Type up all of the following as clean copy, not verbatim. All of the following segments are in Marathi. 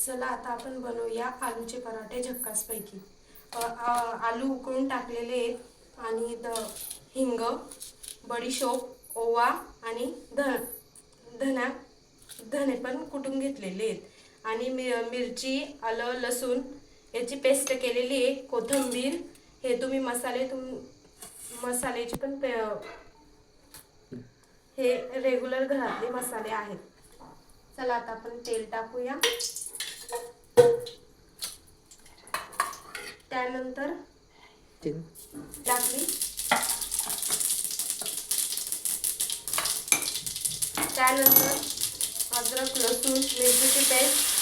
चला आता आपण बनवूया आलूचे पराठे झक्कासपैकी। आलू उकळून टाकलेले आहेत आणि हिंग, बडीशोप, ओवा आणि धने पण कुटून घेतलेले आहेत आणि मिरची, आलं, लसूण याची पेस्ट केलेली आहे, कोथिंबीर। हे तुम्ही मसाल्याचे पण हे रेग्युलर घरातले मसाले आहेत। चला आता आपण तेल टाकूया। त्यानंतर टाकली, त्यानंतर अद्रक, लसूण, मिरचीची पेस्ट,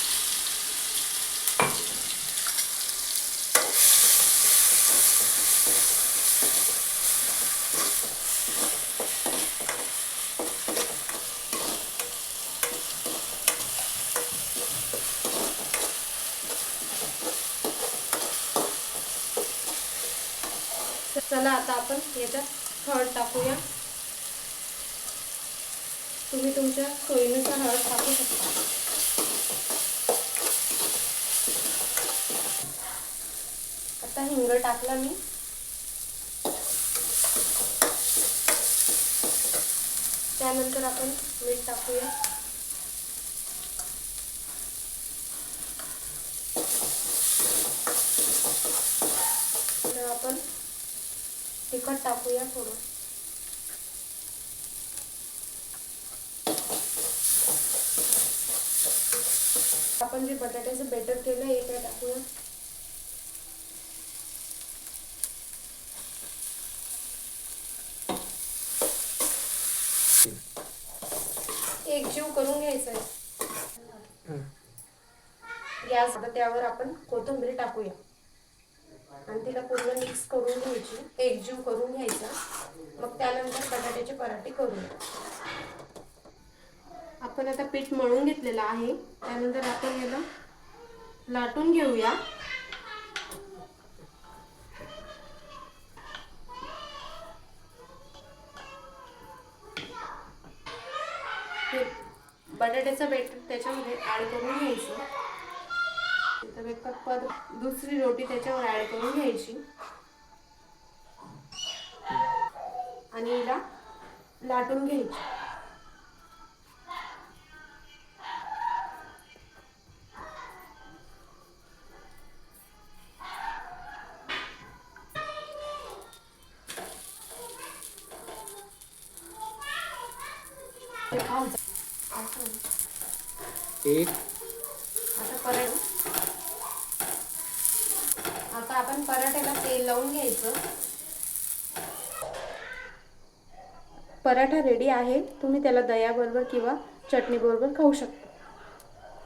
चला आता आपण याच्यात हळद टाकूया। तुम्ही तुमच्या सोयीनुसार हळद टाकू शकता। आता हिंग टाकला मी। त्यानंतर आपण मीठ टाकूया। आपण तिखट टाकूया थोडं। आपण जे बटाट्याचं बेटर केलं आहे ते टाकूया। एकजीव करून घ्यायचं आहे। गॅस त्यावर आपण कोथिंबीर टाकूया आणि तिला पूर्ण मिक्स करून घ्यायची, एकजीव करून घ्यायचा। मग त्यानंतर बटाट्याचे पराठे करूया। आपण आता पीठ मळून घेतलेलं आहे। त्यानंतर आपण याला लाटून घेऊया। बटाट्याचं बेटर त्याच्यामध्ये ऍड करून घ्यायचं। दुसरी रोटी त्याच्यावर ऍड करून घ्यायची आणि हिला लाटून घ्यायची। आता आपण पराठ्याला तेल लावून घ्यायचं। पराठा रेडी आहे। तुम्ही त्याला दह्याबरोबर किंवा चटणी बरोबर खाऊ शकता।